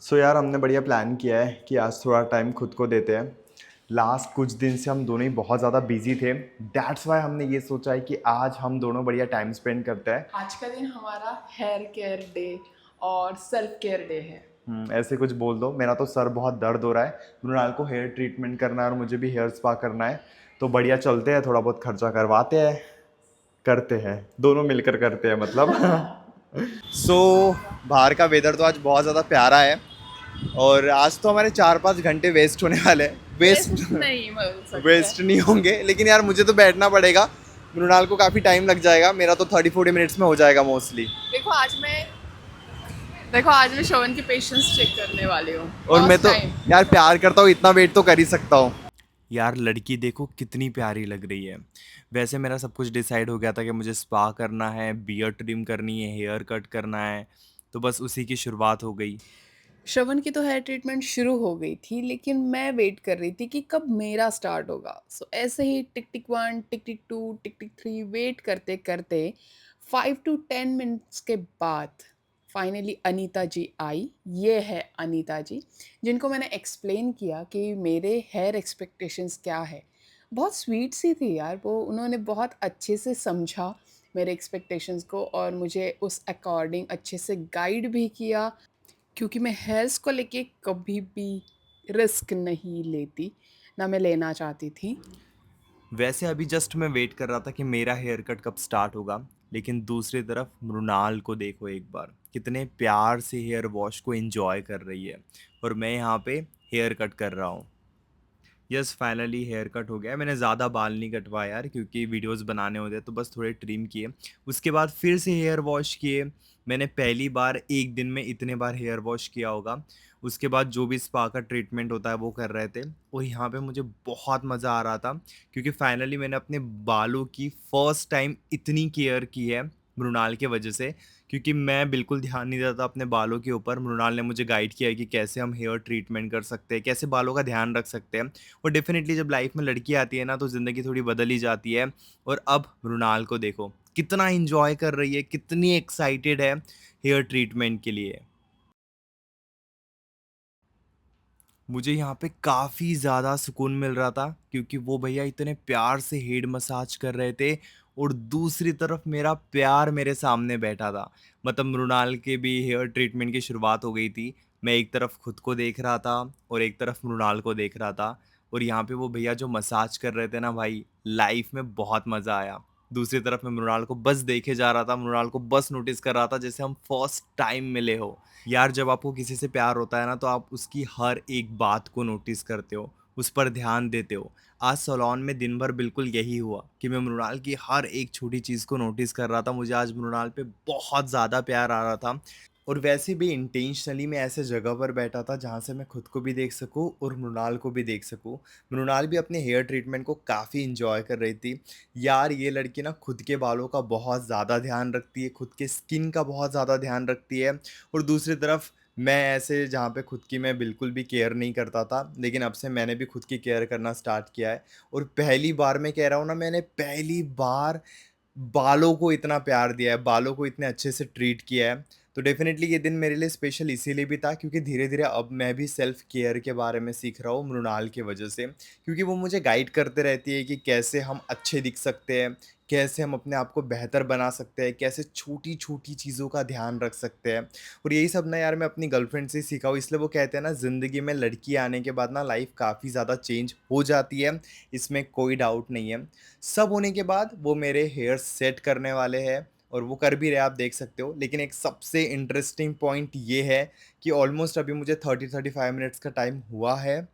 सो यार हमने बढ़िया प्लान किया है कि आज थोड़ा टाइम खुद को देते हैं। लास्ट कुछ दिन से हम दोनों ही बहुत ज़्यादा बिजी थे। दैट्स वाई हमने ये सोचा है कि आज हम दोनों बढ़िया टाइम स्पेंड करते हैं। आज का दिन हमारा हेयर केयर डे और सेल्फ केयर डे है। ऐसे कुछ बोल दो, मेरा तो सर बहुत दर्द हो रहा है। मृणाल को हेयर ट्रीटमेंट करना है और मुझे भी हेयर स्पा करना है। तो बढ़िया चलते हैं, थोड़ा बहुत खर्चा करवाते हैं, करते हैं, दोनों मिलकर करते हैं मतलब। सो बाहर का वेदर तो आज बहुत ज़्यादा प्यारा है और आज तो हमारे 4-5 घंटे वेस्ट होने वाले हैं। वेस्ट वेस्ट नहीं बोल सकते। वेस्ट नहीं होंगे, लेकिन यार मुझे तो बैठना पड़ेगा। मृणाल को काफ़ी टाइम लग जाएगा, मेरा तो 30-40 मिनट्स में हो जाएगा मोस्टली। देखो आज मैं देखो आज मैं शोवन की पेशेंस चेक करने वाली हूँ और मैं फर्स्ट तो टाइम। यार प्यार करता हूँ, इतना वेट तो कर ही सकता हूँ। यार लड़की देखो कितनी प्यारी लग रही है। वैसे मेरा सब कुछ डिसाइड हो गया था कि मुझे स्पा करना है, बियर्ड ट्रिम करनी है, हेयर कट करना है। तो बस उसी की शुरुआत हो गई। श्रवण की तो हेयर ट्रीटमेंट शुरू हो गई थी, लेकिन मैं वेट कर रही थी कि कब मेरा स्टार्ट होगा। सो ऐसे ही टिक टिक 1, टिक टिक 2, टिक टिक 3 वेट करते करते 5 to 10 मिनट्स के बाद फाइनली अनीता जी आई। ये है अनीता जी, जिनको मैंने एक्सप्लेन किया कि मेरे हेयर एक्सपेक्टेशंस क्या है। बहुत स्वीट सी थी यार वो, उन्होंने बहुत अच्छे से समझा मेरे एक्सपेक्टेशंस को और मुझे उस अकॉर्डिंग अच्छे से गाइड भी किया, क्योंकि मैं हेल्थ को लेके कभी भी रिस्क नहीं लेती, ना मैं लेना चाहती थी। वैसे अभी जस्ट मैं वेट कर रहा था कि मेरा हेयर कट कब स्टार्ट होगा। लेकिन दूसरी तरफ मृणाल को देखो एक बार, कितने प्यार से हेयर वॉश को एंजॉय कर रही है और मैं यहाँ पे हेयर कट कर रहा हूँ। यस, फाइनली हेयर कट हो गया है। मैंने ज़्यादा बाल नहीं कटवाया यार, क्योंकि वीडियोस बनाने होते हैं, तो बस थोड़े ट्रिम किए। उसके बाद फिर से हेयर वॉश किए। मैंने पहली बार एक दिन में इतने बार हेयर वॉश किया होगा। उसके बाद जो भी स्पा का ट्रीटमेंट होता है वो कर रहे थे। और यहाँ पे मुझे बहुत मज़ा आ रहा था, क्योंकि फाइनली मैंने अपने बालों की फर्स्ट टाइम इतनी केयर की है मृणाल के वजह से। क्योंकि मैं बिल्कुल ध्यान नहीं देता था अपने बालों के ऊपर। मृणाल ने मुझे गाइड किया है कि कैसे हम हेयर ट्रीटमेंट कर सकते हैं, कैसे बालों का ध्यान रख सकते हैं। और डेफिनेटली जब लाइफ में लड़की आती है ना, तो ज़िंदगी थोड़ी बदल ही जाती है। और अब मृणाल को देखो कितना इंजॉय कर रही है, कितनी एक्साइटेड है हेयर ट्रीटमेंट के लिए। मुझे यहाँ पे काफ़ी ज़्यादा सुकून मिल रहा था, क्योंकि वो भैया इतने प्यार से हेड मसाज कर रहे थे और दूसरी तरफ मेरा प्यार मेरे सामने बैठा था। मतलब मृणाल के भी हेयर ट्रीटमेंट की शुरुआत हो गई थी। मैं एक तरफ खुद को देख रहा था और एक तरफ मृणाल को देख रहा था। और यहाँ पे वो भैया जो मसाज कर रहे थे ना भाई, लाइफ में बहुत मज़ा आया। दूसरी तरफ मैं मृणाल को बस देखे जा रहा था, मृणाल को बस नोटिस कर रहा था जैसे हम फर्स्ट टाइम मिले हो। यार जब आपको किसी से प्यार होता है ना, तो आप उसकी हर एक बात को नोटिस करते हो, उस पर ध्यान देते हो। आज सलोन में दिन भर बिल्कुल यही हुआ कि मैं मृणाल की हर एक छोटी चीज़ को नोटिस कर रहा था। मुझे आज मृणाल पे बहुत ज़्यादा प्यार आ रहा था। और वैसे भी इंटेंशनली मैं ऐसे जगह पर बैठा था जहाँ से मैं खुद को भी देख सकूँ और मृणाल को भी देख सकूँ। मृणाल भी अपने हेयर ट्रीटमेंट को काफ़ी इंजॉय कर रही थी। यार ये लड़की ना खुद के बालों का बहुत ज़्यादा ध्यान रखती है, खुद के स्किन का बहुत ज़्यादा ध्यान रखती है। और दूसरी तरफ मैं ऐसे जहाँ पे खुद की मैं बिल्कुल भी केयर नहीं करता था, लेकिन अब से मैंने भी खुद की केयर करना स्टार्ट किया है। और पहली बार मैं कह रहा हूँ ना, मैंने पहली बार बालों को इतना प्यार दिया है, बालों को इतने अच्छे से ट्रीट किया है। तो डेफ़िनेटली ये दिन मेरे लिए स्पेशल इसीलिए भी था, क्योंकि धीरे-धीरे अब मैं भी सेल्फ केयर के बारे में सीख रहा हूँ मृणाल की वजह से। क्योंकि वो मुझे गाइड करते रहती है कि कैसे हम अच्छे दिख सकते हैं, कैसे हम अपने आप को बेहतर बना सकते हैं, कैसे छोटी-छोटी चीज़ों का ध्यान रख सकते हैं। और यही सब ना यार मैं अपनी गर्लफ्रेंड से ही सीखा हूँ। इसलिए वो कहते हैं ना, ज़िंदगी में लड़की आने के बाद ना लाइफ़ काफ़ी ज़्यादा चेंज हो जाती है, इसमें कोई डाउट नहीं है। सब होने के बाद वो मेरे हेयर सेट करने वाले हैं और वो कर भी रहे, आप देख सकते हो। लेकिन एक सबसे इंटरेस्टिंग पॉइंट ये है कि ऑलमोस्ट अभी मुझे 30-35 मिनट्स का टाइम हुआ है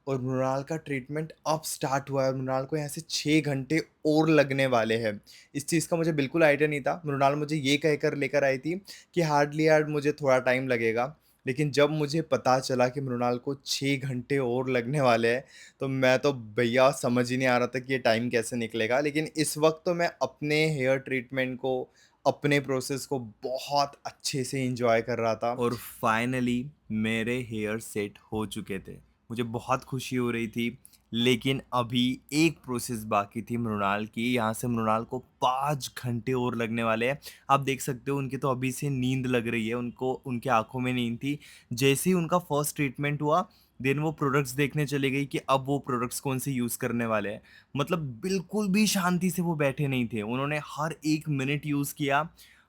और मृणाल का ट्रीटमेंट अब स्टार्ट हुआ है। मृणाल को यहाँ से 6 घंटे और लगने वाले हैं। इस चीज़ का मुझे बिल्कुल आइडिया नहीं था। मृणाल मुझे ये कहकर लेकर आई थी कि हार्डली यार मुझे थोड़ा टाइम लगेगा। लेकिन जब मुझे पता चला कि मृणाल को 6 घंटे और लगने वाले हैं, तो मैं तो भैया समझ ही नहीं आ रहा था कि ये टाइम कैसे निकलेगा। लेकिन इस वक्त तो मैं अपने हेयर ट्रीटमेंट को, अपने प्रोसेस को बहुत अच्छे से एंजॉय कर रहा था। और फाइनली मेरे हेयर सेट हो चुके थे। मुझे बहुत खुशी हो रही थी। लेकिन अभी एक प्रोसेस बाकी थी मृणाल की, यहाँ से मृणाल को 5 घंटे और लगने वाले हैं। आप देख सकते हो उनकी तो अभी से नींद लग रही है, उनको उनकी आँखों में नींद थी। जैसे ही उनका फर्स्ट ट्रीटमेंट हुआ, देन वो प्रोडक्ट्स देखने चली गई कि अब वो प्रोडक्ट्स कौन से यूज़ करने वाले हैं। मतलब बिल्कुल भी शांति से वो बैठे नहीं थे, उन्होंने हर 1 मिनट यूज़ किया,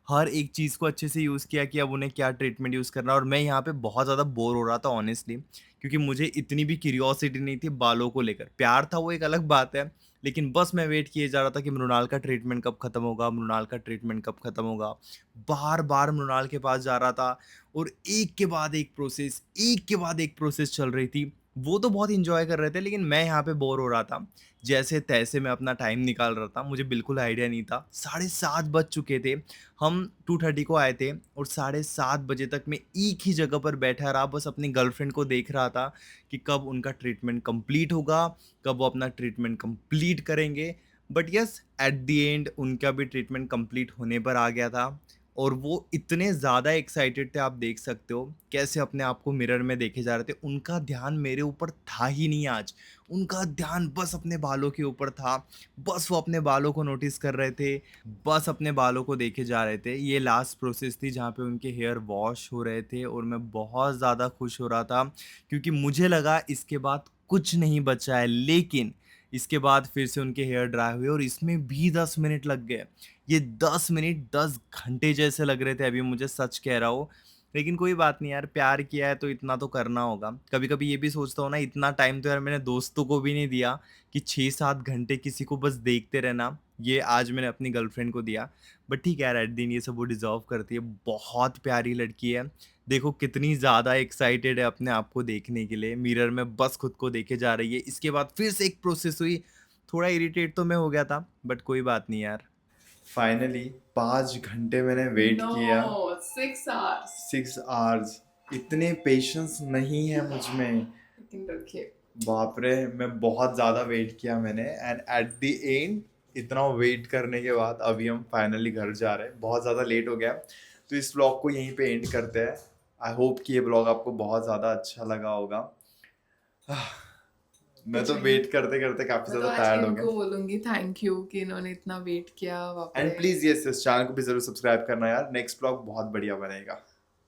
हर एक चीज़ को अच्छे से यूज़ किया कि अब उन्हें क्या ट्रीटमेंट यूज़ करना है। और मैं यहाँ पे बहुत ज़्यादा बोर हो रहा था ऑनेस्टली, क्योंकि मुझे इतनी भी क्यूरियोसिटी नहीं थी बालों को लेकर। प्यार था वो एक अलग बात है, लेकिन बस मैं वेट किए जा रहा था कि मृणाल का ट्रीटमेंट कब खत्म होगा, मृणाल का ट्रीटमेंट कब खत्म होगा। बार-बार मृणाल के पास जा रहा था और एक के बाद एक प्रोसेस, एक के बाद एक प्रोसेस चल रही थी। वो तो बहुत एन्जॉय कर रहे थे, लेकिन मैं यहाँ पे बोर हो रहा था। जैसे-तैसे मैं अपना टाइम निकाल रहा था, मुझे बिल्कुल आइडिया नहीं था। 7:30 बज चुके थे, हम 2:30 को आए थे और 7:30 बजे तक मैं एक ही जगह पर बैठा रहा, बस अपनी गर्लफ्रेंड को देख रहा था कि कब उनका ट्रीटमेंट कंप्लीट होगा, कब वो अपना ट्रीटमेंट कंप्लीट करेंगे। But yes, at the end उनका भी ट्रीटमेंट कंप्लीट होने पर आ गया था और वो इतने ज़्यादा एक्साइटेड थे, आप देख सकते हो कैसे अपने आप को मिरर में देखे जा रहे थे। उनका ध्यान मेरे ऊपर था ही नहीं आज, उनका ध्यान बस अपने बालों के ऊपर था। बस वो अपने बालों को नोटिस कर रहे थे, बस अपने बालों को देखे जा रहे थे। ये लास्ट प्रोसेस थी जहाँ पे उनके हेयर वॉश हो रहे थे और मैं बहुत ज़्यादा खुश हो रहा था, क्योंकि मुझे लगा इसके बाद कुछ नहीं बचा है। लेकिन इसके बाद फिर से उनके हेयर ड्राई हुए और इसमें भी 10 मिनट लग गए। ये 10 मिनट 10 घंटे जैसे लग रहे थे, अभी मुझे सच कह रहा हूँ। लेकिन कोई बात नहीं यार, प्यार किया है तो इतना तो करना होगा। कभी-कभी ये भी सोचता हूँ ना, इतना टाइम तो यार मैंने दोस्तों को भी नहीं दिया कि 6-7 घंटे किसी को बस देखते रहना। ये आज मैंने अपनी गर्लफ्रेंड को दिया। बट ठीक है यार, एट द एंड ये सब वो डिज़र्व करती है। बहुत प्यारी लड़की है। देखो कितनी ज़्यादा एक्साइटेड है अपने आप को देखने के लिए। मिरर में बस खुद को देखे जा रही है। इसके बाद फिर से एक प्रोसेस हुई। थोड़ा इरिटेट तो मैं हो गया था, बट कोई बात नहीं यार। फाइनली 5 घंटे मैंने वेट किया। No, 6 hours. 6 आवर्स। इतने पेशेंस नहीं है मुझ में। लेकिन रखिए। बाप रे, मैं बहुत ज़्यादा वेट किया मैंने एंड एट द एंड इतना वेट करने के बाद अभी हम फाइनली घर जा रहे हैं। बहुत ज़्यादा लेट हो गया, तो इस व्लॉग को यहीं पे एंड करते हैं। आई होप कि ये व्लॉग आपको बहुत ज़्यादा अच्छा लगा होगा। मैं तो वेट करते करते काफ़ी मैं तो ज़्यादा आज टायर्ड हो इनको गया। बोलूंगी थैंक यू कि इन्होंने इतना वेट किया एंड वापस। प्लीज़ यस, इस चैनल को भी ज़रूर सब्सक्राइब करना यार, नेक्स्ट व्लॉग बहुत बढ़िया बनेगा।